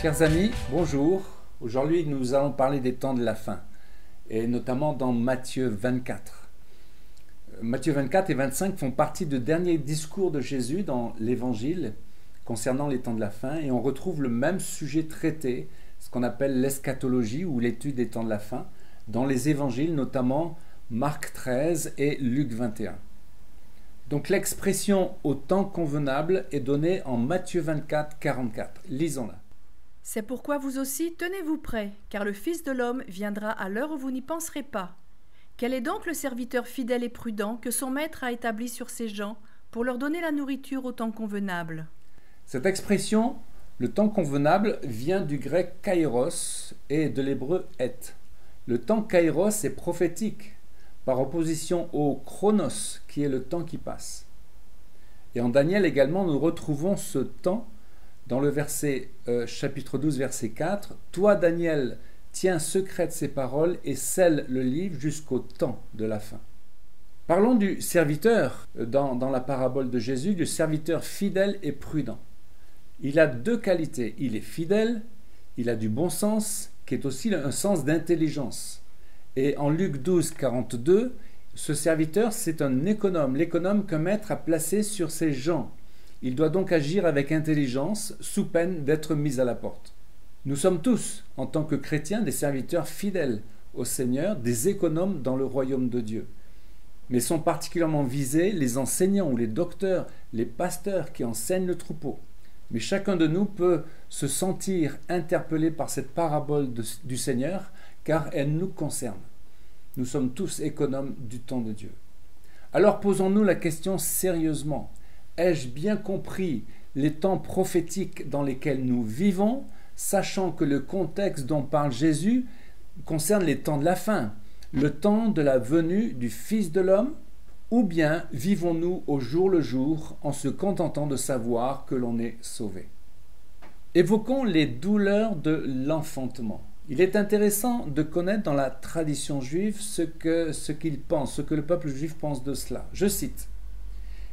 Chers amis, bonjour. Aujourd'hui, nous allons parler des temps de la fin, et notamment dans Matthieu 24. Matthieu 24 et 25 font partie de derniers discours de Jésus dans l'Évangile concernant les temps de la fin, et on retrouve le même sujet traité, ce qu'on appelle l'eschatologie ou l'étude des temps de la fin, dans les Évangiles, notamment Marc 13 et Luc 21. Donc l'expression « au temps convenable » est donnée en Matthieu 24, 44. Lisons-la. C'est pourquoi vous aussi, tenez-vous prêts, car le Fils de l'homme viendra à l'heure où vous n'y penserez pas. Quel est donc le serviteur fidèle et prudent que son maître a établi sur ses gens pour leur donner la nourriture au temps convenable? Cette expression, le temps convenable, vient du grec kairos et de l'hébreu et. Le temps kairos est prophétique, par opposition au chronos, qui est le temps qui passe. Et en Daniel également, nous retrouvons ce temps dans le chapitre 12, verset 4. « Toi, Daniel, tiens secrète ces paroles et scelle le livre jusqu'au temps de la fin. » Parlons du serviteur dans la parabole de Jésus, du serviteur fidèle et prudent. Il a deux qualités. Il est fidèle, il a du bon sens, qui est aussi un sens d'intelligence. Et en Luc 12, 42, ce serviteur, c'est un économe, l'économe qu'un maître a placé sur ses gens. Il doit donc agir avec intelligence, sous peine d'être mis à la porte. Nous sommes tous, en tant que chrétiens, des serviteurs fidèles au Seigneur, des économes dans le royaume de Dieu. Mais sont particulièrement visés les enseignants ou les docteurs, les pasteurs qui enseignent le troupeau. Mais chacun de nous peut se sentir interpellé par cette parabole du Seigneur, car elle nous concerne. Nous sommes tous économes du temps de Dieu. Alors posons-nous la question sérieusement. Ai-je bien compris les temps prophétiques dans lesquels nous vivons, sachant que le contexte dont parle Jésus concerne les temps de la fin, le temps de la venue du Fils de l'homme, ou bien vivons-nous au jour le jour en se contentant de savoir que l'on est sauvé? Évoquons les douleurs de l'enfantement. Il est intéressant de connaître dans la tradition juive ce qu'il pense, ce que le peuple juif pense de cela. Je cite.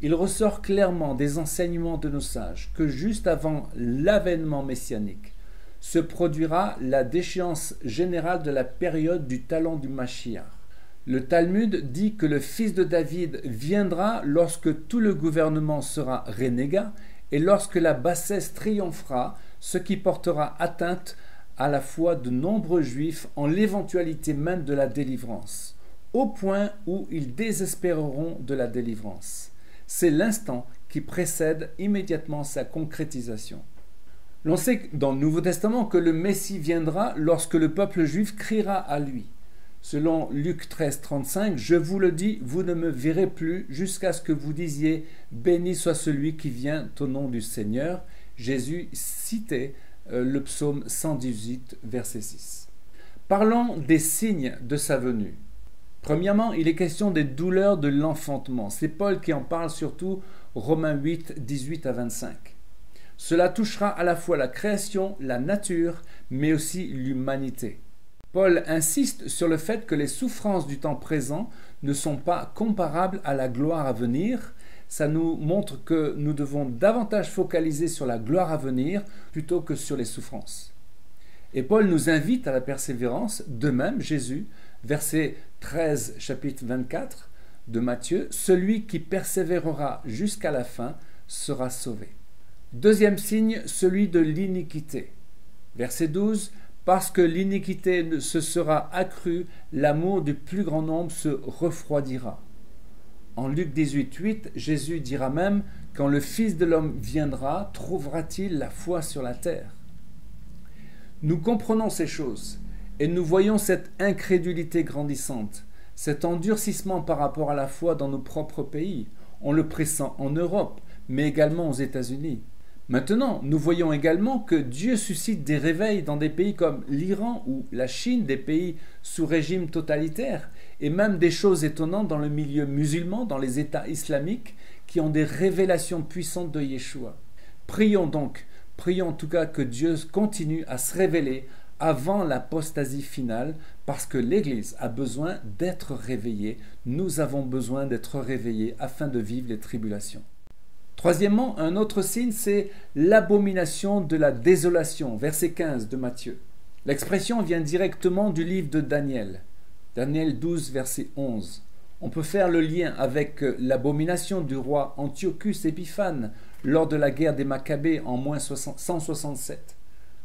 Il ressort clairement des enseignements de nos sages que juste avant l'avènement messianique se produira la déchéance générale de la période du talent du Mashiach. Le Talmud dit que le fils de David viendra lorsque tout le gouvernement sera renégat et lorsque la bassesse triomphera, ce qui portera atteinte à la foi de nombreux juifs en l'éventualité même de la délivrance, au point où ils désespéreront de la délivrance. C'est l'instant qui précède immédiatement sa concrétisation. L'on sait dans le Nouveau Testament que le Messie viendra lorsque le peuple juif criera à lui. Selon Luc 13, 35, « Je vous le dis, vous ne me verrez plus jusqu'à ce que vous disiez « Béni soit celui qui vient au nom du Seigneur ». Jésus citait le psaume 118, verset 6. Parlons des signes de sa venue. Premièrement, il est question des douleurs de l'enfantement. C'est Paul qui en parle surtout, Romains 8, 18 à 25. Cela touchera à la fois la création, la nature, mais aussi l'humanité. Paul insiste sur le fait que les souffrances du temps présent ne sont pas comparables à la gloire à venir. Ça nous montre que nous devons davantage focaliser sur la gloire à venir plutôt que sur les souffrances. Et Paul nous invite à la persévérance, de même Jésus, verset 13, chapitre 24 de Matthieu, « Celui qui persévérera jusqu'à la fin sera sauvé. » Deuxième signe, celui de l'iniquité. Verset 12, « Parce que l'iniquité se sera accrue, l'amour du plus grand nombre se refroidira. » En Luc 18, 8, Jésus dira même « Quand le Fils de l'homme viendra, trouvera-t-il la foi sur la terre ?» Nous comprenons ces choses et nous voyons cette incrédulité grandissante, cet endurcissement par rapport à la foi dans nos propres pays. On le pressent en Europe, mais également aux États-Unis. Maintenant, nous voyons également que Dieu suscite des réveils dans des pays comme l'Iran ou la Chine, des pays sous régime totalitaire, et même des choses étonnantes dans le milieu musulman, dans les États islamiques, qui ont des révélations puissantes de Yeshua. Prions donc, prions en tout cas que Dieu continue à se révéler avant l'apostasie finale, parce que l'Église a besoin d'être réveillée, nous avons besoin d'être réveillés afin de vivre les tribulations. Troisièmement, un autre signe, c'est l'abomination de la désolation, verset 15 de Matthieu. L'expression vient directement du livre de Daniel, Daniel 12, verset 11. On peut faire le lien avec l'abomination du roi Antiochus Épiphane lors de la guerre des Maccabées en moins 167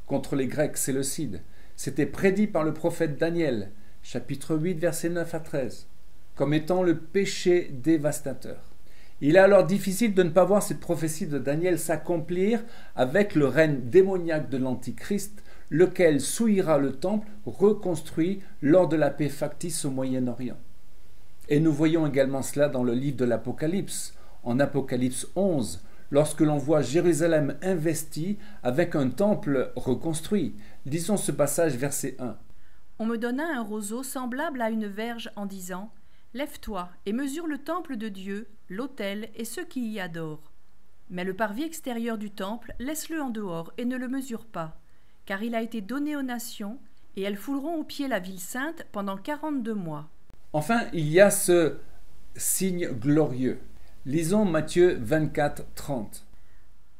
contre les Grecs séleucides. C'était prédit par le prophète Daniel, chapitre 8, versets 9 à 13, comme étant le péché dévastateur. Il est alors difficile de ne pas voir cette prophétie de Daniel s'accomplir avec le règne démoniaque de l'Antichrist, lequel souillera le temple reconstruit lors de la paix factice au Moyen-Orient. Et nous voyons également cela dans le livre de l'Apocalypse, en Apocalypse 11, lorsque l'on voit Jérusalem investie avec un temple reconstruit. Lisons ce passage, verset 1. On me donna un roseau semblable à une verge en disant « Lève-toi et mesure le temple de Dieu, l'autel et ceux qui y adorent. Mais le parvis extérieur du temple, laisse-le en dehors et ne le mesure pas, car il a été donné aux nations, et elles fouleront aux pieds la ville sainte pendant 42 mois. » Enfin, il y a ce signe glorieux. Lisons Matthieu 24, 30.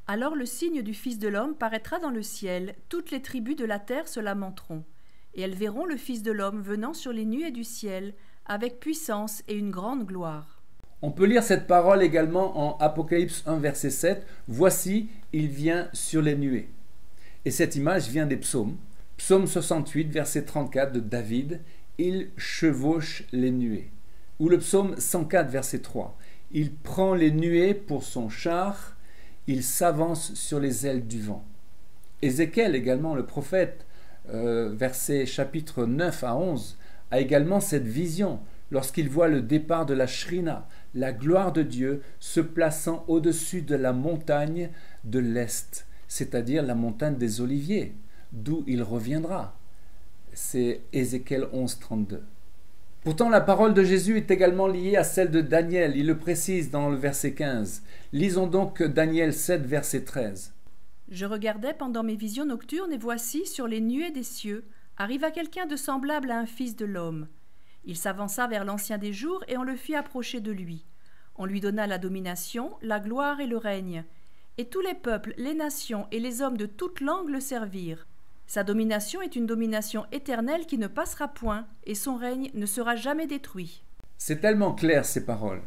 Alors le signe du Fils de l'homme paraîtra dans le ciel, toutes les tribus de la terre se lamenteront, et elles verront le Fils de l'homme venant sur les nuées du ciel, avec puissance et une grande gloire. On peut lire cette parole également en Apocalypse 1, verset 7. « Voici, il vient sur les nuées. » Et cette image vient des psaumes. Psaume 68, verset 34 de David. « Il chevauche les nuées. » Ou le psaume 104, verset 3. « Il prend les nuées pour son char, il s'avance sur les ailes du vent. » Ézéchiel également, le prophète, verset chapitre 9 à 11, a également cette vision lorsqu'il voit le départ de la Shrina, la gloire de Dieu, se plaçant au-dessus de la montagne de l'Est, c'est-à-dire la montagne des Oliviers, d'où il reviendra. C'est Ézéchiel 11, 32. Pourtant, la parole de Jésus est également liée à celle de Daniel. Il le précise dans le verset 15. Lisons donc Daniel 7, verset 13. « Je regardais pendant mes visions nocturnes, et voici, sur les nuées des cieux, arriva quelqu'un de semblable à un fils de l'homme. Il s'avança vers l'Ancien des jours, et on le fit approcher de lui. On lui donna la domination, la gloire et le règne. Et tous les peuples, les nations et les hommes de toute langue le servirent. Sa domination est une domination éternelle qui ne passera point, et son règne ne sera jamais détruit. » C'est tellement clair ces paroles.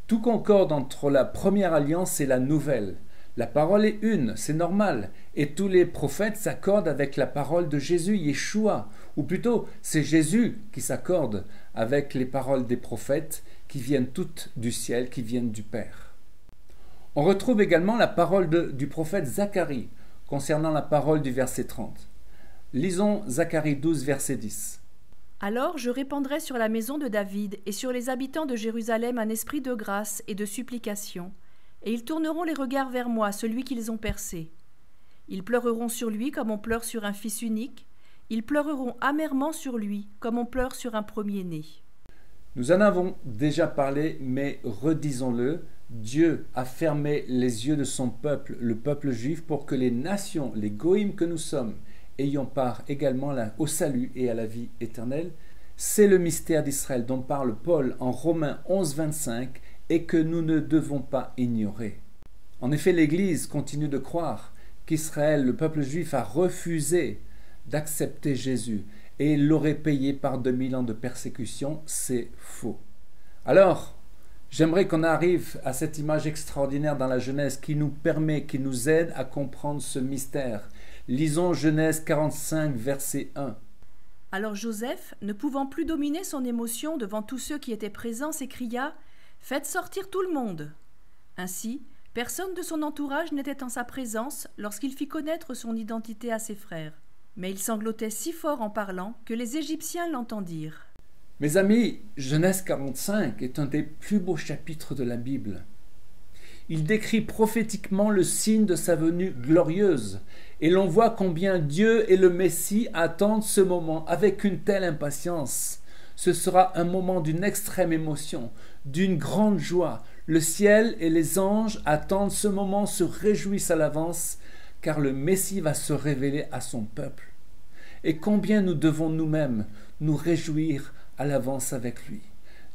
Tout concorde entre la première alliance et la nouvelle. La parole est une, c'est normal, et tous les prophètes s'accordent avec la parole de Jésus, Yeshua, ou plutôt c'est Jésus qui s'accorde avec les paroles des prophètes qui viennent toutes du ciel, qui viennent du Père. On retrouve également la parole du prophète Zacharie concernant la parole du verset 30. Lisons Zacharie 12, verset 10. « Alors je répandrai sur la maison de David et sur les habitants de Jérusalem un esprit de grâce et de supplication, et ils tourneront les regards vers moi, celui qu'ils ont percé. Ils pleureront sur lui comme on pleure sur un fils unique, ils pleureront amèrement sur lui comme on pleure sur un premier-né. » Nous en avons déjà parlé, mais redisons-le, Dieu a fermé les yeux de son peuple, le peuple juif, pour que les nations, les goïms que nous sommes, ayant part également au salut et à la vie éternelle. C'est le mystère d'Israël dont parle Paul en Romains 11, 25 et que nous ne devons pas ignorer. En effet, l'Église continue de croire qu'Israël, le peuple juif, a refusé d'accepter Jésus et l'aurait payé par 2000 ans de persécution. C'est faux. Alors, j'aimerais qu'on arrive à cette image extraordinaire dans la Genèse qui nous permet, qui nous aide à comprendre ce mystère. Lisons Genèse 45, verset 1. « Alors Joseph, ne pouvant plus dominer son émotion devant tous ceux qui étaient présents, s'écria « Faites sortir tout le monde !» Ainsi, personne de son entourage n'était en sa présence lorsqu'il fit connaître son identité à ses frères. Mais il sanglotait si fort en parlant que les Égyptiens l'entendirent. Mes amis, Genèse 45 est un des plus beaux chapitres de la Bible. Il décrit prophétiquement le signe de sa venue glorieuse, et l'on voit combien Dieu et le Messie attendent ce moment avec une telle impatience. Ce sera un moment d'une extrême émotion, d'une grande joie. Le ciel et les anges attendent ce moment, se réjouissent à l'avance, car le Messie va se révéler à son peuple. Et combien nous devons nous-mêmes nous réjouir à l'avance avec lui.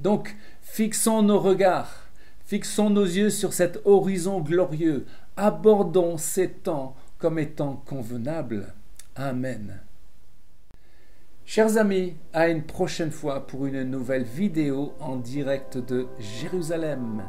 Donc, fixons nos regards, Fixons nos yeux sur cet horizon glorieux. Abordons ces temps comme étant convenables. Amen. Chers amis, à une prochaine fois pour une nouvelle vidéo en direct de Jérusalem.